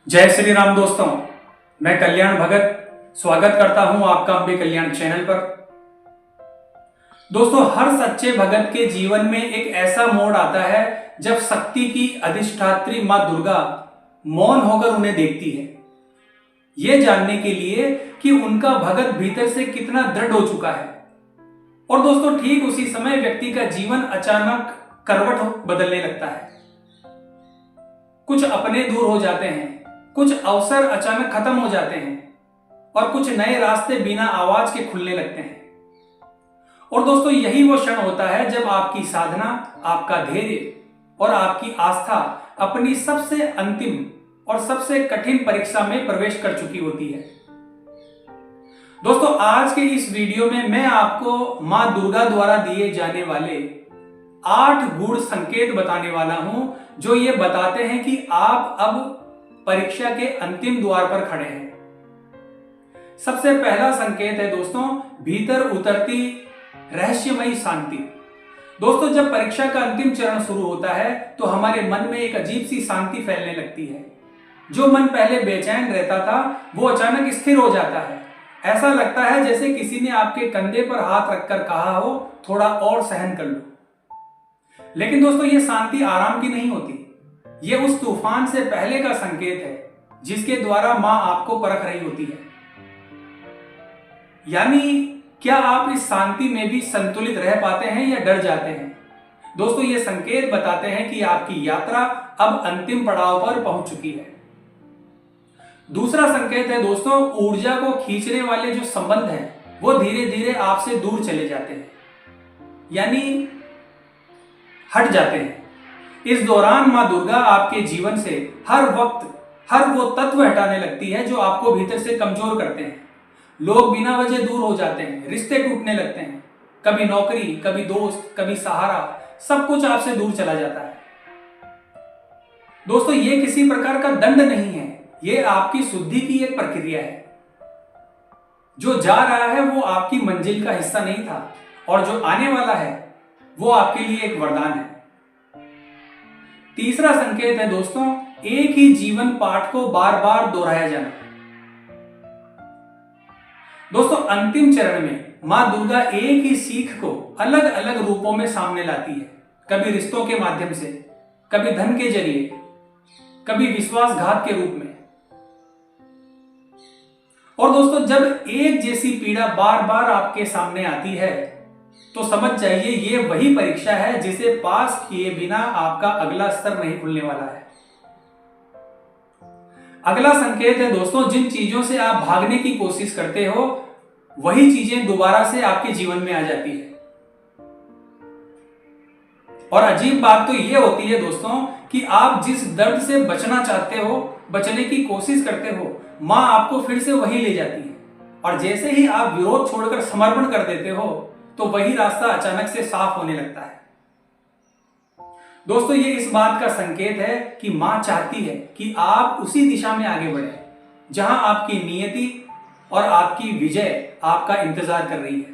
जय श्री राम दोस्तों, मैं कल्याण भगत स्वागत करता हूं आपका अम्बे कल्याण चैनल पर। दोस्तों, हर सच्चे भगत के जीवन में एक ऐसा मोड़ आता है जब शक्ति की अधिष्ठात्री मां दुर्गा मौन होकर उन्हें देखती है, ये जानने के लिए कि उनका भगत भीतर से कितना दृढ़ हो चुका है। और दोस्तों, ठीक उसी समय व्यक्ति का जीवन अचानक करवट बदलने लगता है। कुछ अपने दूर हो जाते हैं, कुछ अवसर अचानक खत्म हो जाते हैं और कुछ नए रास्ते बिना आवाज के खुलने लगते हैं। और दोस्तों, यही वो क्षण होता है जब आपकी साधना, आपका धैर्य और आपकी आस्था अपनी सबसे अंतिम और सबसे कठिन परीक्षा में प्रवेश कर चुकी होती है। दोस्तों, आज के इस वीडियो में मैं आपको मां दुर्गा द्वारा दिए जाने वाले 8 गूढ़ संकेत बताने वाला हूं, जो ये बताते हैं कि आप अब परीक्षा के अंतिम द्वार पर खड़े हैं। सबसे पहला संकेत है दोस्तों, भीतर उतरती रहस्यमयी शांति। दोस्तों, जब परीक्षा का अंतिम चरण शुरू होता है तो हमारे मन में एक अजीब सी शांति फैलने लगती है। जो मन पहले बेचैन रहता था वो अचानक स्थिर हो जाता है। ऐसा लगता है जैसे किसी ने आपके कंधे पर हाथ रखकर कहा हो, थोड़ा और सहन कर लो। लेकिन दोस्तों, ये शांति आराम की नहीं होती। ये उस तूफान से पहले का संकेत है जिसके द्वारा मां आपको परख रही होती है। यानी, क्या आप इस शांति में भी संतुलित रह पाते हैं या डर जाते हैं? दोस्तों, ये संकेत बताते हैं कि आपकी यात्रा अब अंतिम पड़ाव पर पहुंच चुकी है। दूसरा संकेत है दोस्तों, ऊर्जा को खींचने वाले जो संबंध हैं वो धीरे धीरे आपसे दूर चले जाते हैं, यानी हट जाते हैं। इस दौरान मां दुर्गा आपके जीवन से हर वक्त हर वो तत्व हटाने लगती है जो आपको भीतर से कमजोर करते हैं। लोग बिना वजह दूर हो जाते हैं, रिश्ते टूटने लगते हैं। कभी नौकरी, कभी दोस्त, कभी सहारा, सब कुछ आपसे दूर चला जाता है। दोस्तों, ये किसी प्रकार का दंड नहीं है, ये आपकी शुद्धि की एक प्रक्रिया है। जो जा रहा है वो आपकी मंजिल का हिस्सा नहीं था, और जो आने वाला है वो आपके लिए एक वरदान है। तीसरा संकेत है दोस्तों, एक ही जीवन पाठ को बार बार दोहराया जाना। दोस्तों, अंतिम चरण में मां दुर्गा एक ही सीख को अलग अलग रूपों में सामने लाती है। कभी रिश्तों के माध्यम से, कभी धन के जरिए, कभी विश्वासघात के रूप में। और दोस्तों, जब एक जैसी पीड़ा बार बार आपके सामने आती है तो समझ जाइए ये वही परीक्षा है जिसे पास किए बिना आपका अगला स्तर नहीं खुलने वाला है। अगला संकेत है दोस्तों, जिन चीजों से आप भागने की कोशिश करते हो वही चीजें दोबारा से आपके जीवन में आ जाती है। और अजीब बात तो यह होती है दोस्तों कि आप जिस दर्द से बचना चाहते हो, बचने की कोशिश करते हो, मां आपको फिर से वही ले जाती है। और जैसे ही आप विरोध छोड़कर समर्पण कर देते हो तो वही रास्ता अचानक से साफ होने लगता है। दोस्तों, ये इस बात का संकेत है कि मां चाहती है कि आप उसी दिशा में आगे बढ़े जहां आपकी नियति और आपकी विजय आपका इंतजार कर रही है।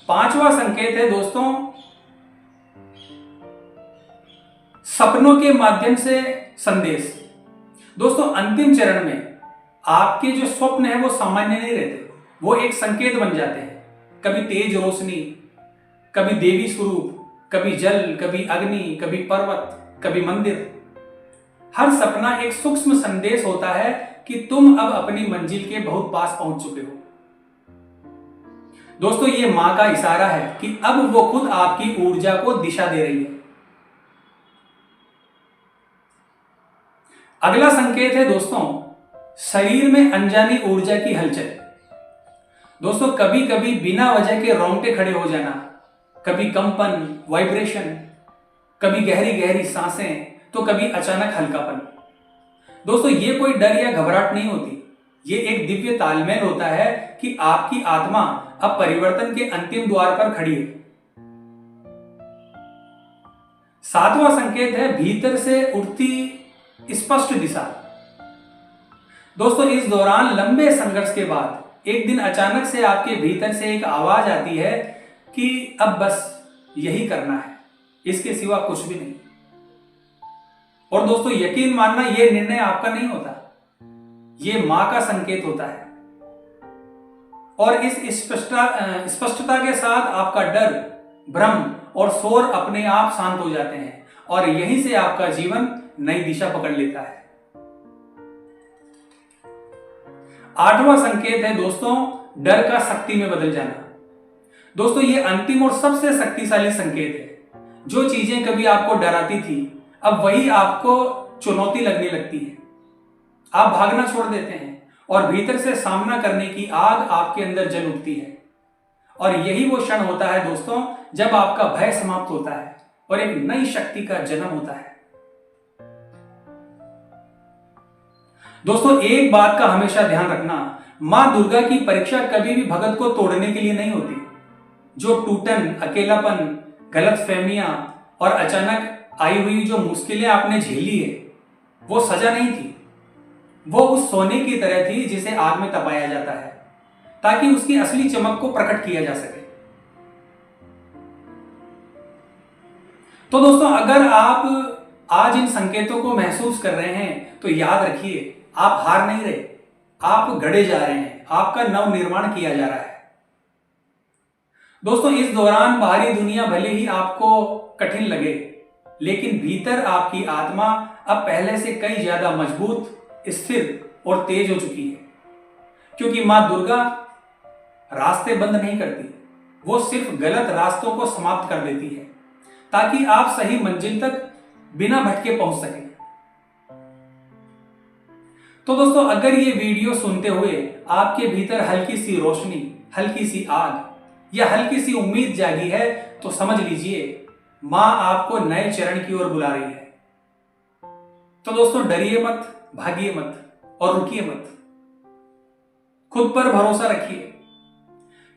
पांचवा संकेत है दोस्तों, सपनों के माध्यम से संदेश। दोस्तों, अंतिम चरण में आपके जो स्वप्न है वो सामान्य नहीं रहते, वो एक संकेत बन जाते हैं। कभी तेज रोशनी, कभी देवी स्वरूप, कभी जल, कभी अग्नि, कभी पर्वत, कभी मंदिर। हर सपना एक सूक्ष्म संदेश होता है कि तुम अब अपनी मंजिल के बहुत पास पहुंच चुके हो। दोस्तों, ये मां का इशारा है कि अब वो खुद आपकी ऊर्जा को दिशा दे रही है। अगला संकेत है दोस्तों, शरीर में अनजानी ऊर्जा की हलचल। दोस्तों, कभी कभी बिना वजह के रोंगटे खड़े हो जाना, कभी कंपन, वाइब्रेशन, कभी गहरी गहरी सांसें, तो कभी अचानक हल्कापन। दोस्तों, ये कोई डर या घबराहट नहीं होती, ये एक दिव्य तालमेल होता है कि आपकी आत्मा अब परिवर्तन के अंतिम द्वार पर खड़ी है। सातवां संकेत है भीतर से उठती स्पष्ट दिशा। दोस्तों, इस दौरान लंबे संघर्ष के बाद एक दिन अचानक से आपके भीतर से एक आवाज आती है कि अब बस यही करना है, इसके सिवा कुछ भी नहीं। और दोस्तों यकीन मानना, यह निर्णय आपका नहीं होता, यह मां का संकेत होता है। और इस स्पष्टता के साथ आपका डर, भ्रम और शोर अपने आप शांत हो जाते हैं और यहीं से आपका जीवन नई दिशा पकड़ लेता है। 8वां संकेत है दोस्तों, डर का शक्ति में बदल जाना। दोस्तों ये अंतिम और सबसे शक्तिशाली संकेत है। जो चीजें कभी आपको डराती थी, अब वही आपको चुनौती लगने लगती है। आप भागना छोड़ देते हैं और भीतर से सामना करने की आग आपके अंदर जल उठती है। और यही वो क्षण होता है दोस्तों, जब आपका भय समाप्त होता है और एक नई शक्ति का जन्म होता है। दोस्तों एक बात का हमेशा ध्यान रखना, मां दुर्गा की परीक्षा कभी भी भगत को तोड़ने के लिए नहीं होती। जो टूटन, अकेलापन, गलतफहमियां और अचानक आई हुई जो मुश्किलें आपने झेली है, वो सजा नहीं थी। वो उस सोने की तरह थी जिसे आग में तपाया जाता है ताकि उसकी असली चमक को प्रकट किया जा सके। तो दोस्तों अगर आप आज इन संकेतों को महसूस कर रहे हैं तो याद रखिए, आप हार नहीं रहे, आप गढ़े जा रहे हैं, आपका नव निर्माण किया जा रहा है। दोस्तों इस दौरान बाहरी दुनिया भले ही आपको कठिन लगे, लेकिन भीतर आपकी आत्मा अब पहले से कई ज्यादा मजबूत, स्थिर और तेज हो चुकी है। क्योंकि मां दुर्गा रास्ते बंद नहीं करती, वो सिर्फ गलत रास्तों को समाप्त कर देती है ताकि आप सही मंजिल तक बिना भटके पहुंच सकें। तो दोस्तों अगर ये वीडियो सुनते हुए आपके भीतर हल्की सी रोशनी, हल्की सी आग या हल्की सी उम्मीद जागी है, तो समझ लीजिए मां आपको नए चरण की ओर बुला रही है। तो दोस्तों डरिए मत, भागिए मत और रुकिए मत। खुद पर भरोसा रखिए,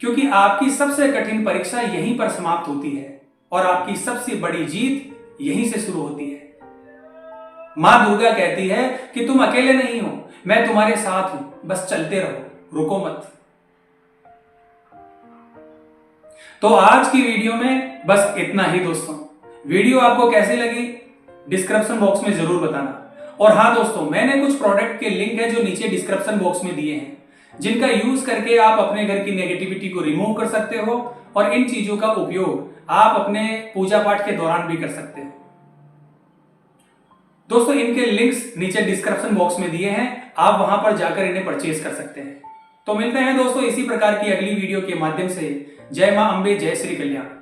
क्योंकि आपकी सबसे कठिन परीक्षा यहीं पर समाप्त होती है और आपकी सबसे बड़ी जीत यहीं से शुरू होती है। मां दुर्गा कहती है कि तुम अकेले नहीं हो, मैं तुम्हारे साथ हूं, बस चलते रहो, रुको मत। तो आज की वीडियो में बस इतना ही दोस्तों। वीडियो आपको कैसी लगी डिस्क्रिप्शन बॉक्स में जरूर बताना। और हाँ दोस्तों, मैंने कुछ प्रोडक्ट के लिंक है जो नीचे डिस्क्रिप्शन बॉक्स में दिए हैं, जिनका यूज करके आप अपने घर की नेगेटिविटी को रिमूव कर सकते हो और इन चीजों का उपयोग आप अपने पूजा पाठ के दौरान भी कर सकते हो। दोस्तों इनके लिंक्स नीचे डिस्क्रिप्शन बॉक्स में दिए हैं, आप वहां पर जाकर इन्हें परचेज कर सकते हैं। तो मिलते हैं दोस्तों इसी प्रकार की अगली वीडियो के माध्यम से। जय मां अंबे, जय श्री कल्याण।